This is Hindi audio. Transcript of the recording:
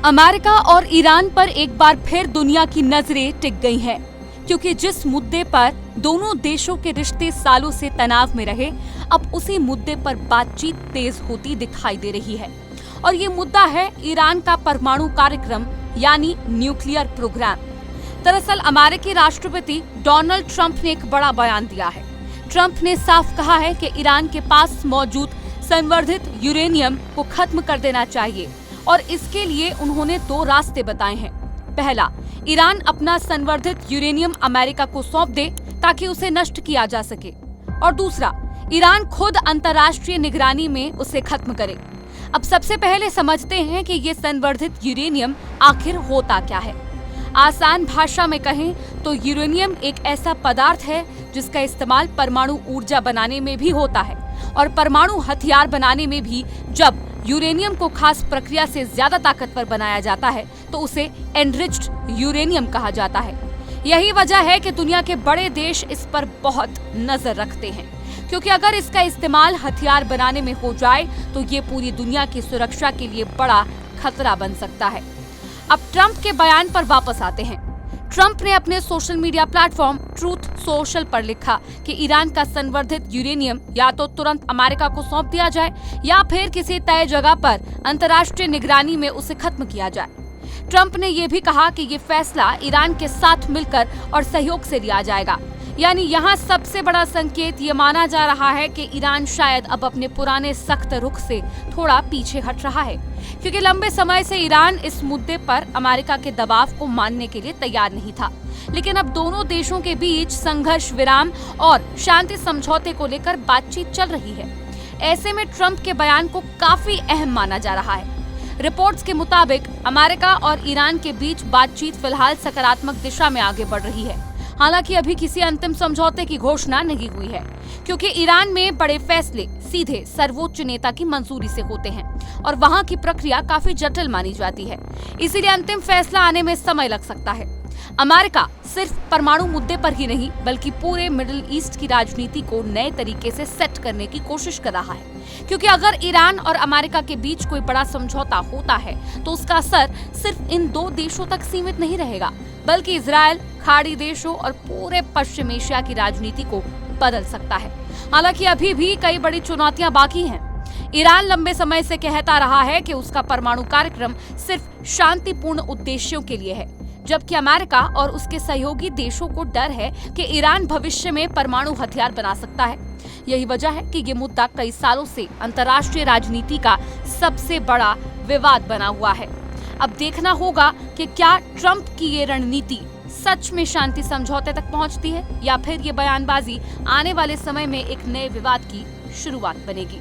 अमेरिका और ईरान पर एक बार फिर दुनिया की नजरें टिक गई हैं, क्योंकि जिस मुद्दे पर दोनों देशों के रिश्ते सालों से तनाव में रहे, अब उसी मुद्दे पर बातचीत तेज होती दिखाई दे रही है। और ये मुद्दा है ईरान का परमाणु कार्यक्रम यानी न्यूक्लियर प्रोग्राम। दरअसल अमेरिकी राष्ट्रपति डोनाल्ड ट्रंप ने एक बड़ा बयान दिया है। ट्रंप ने साफ कहा है कि ईरान के पास मौजूद संवर्धित यूरेनियम को खत्म कर देना चाहिए और इसके लिए उन्होंने 2 रास्ते बताए हैं। पहला, ईरान अपना संवर्धित यूरेनियम अमेरिका को सौंप दे ताकि उसे नष्ट किया जा सके, और दूसरा, ईरान खुद अंतर्राष्ट्रीय निगरानी में उसे खत्म करे। अब सबसे पहले समझते हैं कि ये संवर्धित यूरेनियम आखिर होता क्या है। आसान भाषा में कहें तो यूरेनियम एक ऐसा पदार्थ है जिसका इस्तेमाल परमाणु ऊर्जा बनाने में भी होता है, और परमाणु हथियार बनाने में भी जब यूरेनियम को खास प्रक्रिया से ज्यादा ताकतवर बनाया जाता है तो उसे एनरिच्ड यूरेनियम कहा जाता है। यही वजह है कि दुनिया के बड़े देश इस पर बहुत नजर रखते हैं, क्योंकि अगर इसका इस्तेमाल हथियार बनाने में हो जाए तो ये पूरी दुनिया की सुरक्षा के लिए बड़ा खतरा बन सकता है। अब ट्रंप के बयान पर वापस आते हैं। ट्रंप ने अपने social media platform truth social पर लिखा कि ईरान का संवर्धित यूरेनियम या तो तुरंत अमेरिका को सौंप दिया जाए या फिर किसी तय जगह पर अंतर्राष्ट्रीय निगरानी में उसे खत्म किया जाए। ट्रंप ने यह भी कहा कि ये फैसला ईरान के साथ मिलकर और सहयोग से लिया जाएगा। यानी यहाँ सबसे बड़ा संकेत ये माना जा रहा है कि ईरान शायद अब अपने पुराने सख्त रुख से थोड़ा पीछे हट रहा है, क्योंकि लंबे समय से ईरान इस मुद्दे पर अमेरिका के दबाव को मानने के लिए तैयार नहीं था। लेकिन अब दोनों देशों के बीच संघर्ष विराम और शांति समझौते को लेकर बातचीत चल रही है। ऐसे में ट्रंप के बयान को काफी अहम माना जा रहा है। रिपोर्ट्स के मुताबिक अमेरिका और ईरान के बीच बातचीत फिलहाल सकारात्मक दिशा में आगे बढ़ रही है। हालांकि अभी किसी अंतिम समझौते की घोषणा नहीं हुई है, क्योंकि ईरान में बड़े फैसले सीधे सर्वोच्च नेता की मंजूरी से होते हैं और वहां की प्रक्रिया काफी जटिल मानी जाती है। इसीलिए अंतिम फैसला आने में समय लग सकता है। अमेरिका सिर्फ परमाणु मुद्दे पर ही नहीं बल्कि पूरे मिडिल ईस्ट की राजनीति को नए तरीके से सेट करने की कोशिश कर रहा है, क्योंकि अगर ईरान और अमेरिका के बीच कोई बड़ा समझौता होता है तो उसका असर सिर्फ इन 2 देशों तक सीमित नहीं रहेगा, बल्कि इजराइल, खाड़ी देशों और पूरे पश्चिम एशिया की राजनीति को बदल सकता है। हालांकि अभी भी कई बड़ी चुनौतियां बाकी हैं। ईरान लंबे समय से कहता रहा है कि उसका परमाणु कार्यक्रम सिर्फ शांतिपूर्ण उद्देश्यों के लिए है, जबकि अमेरिका और उसके सहयोगी देशों को डर है कि ईरान भविष्य में परमाणु हथियार बना सकता है। यही वजह है कि ये मुद्दा कई सालों से अंतर्राष्ट्रीय राजनीति का सबसे बड़ा विवाद बना हुआ है। अब देखना होगा कि क्या ट्रंप की ये रणनीति सच में शांति समझौते तक पहुंचती है या फिर ये बयानबाजी आने वाले समय में एक नए विवाद की शुरुआत बनेगी।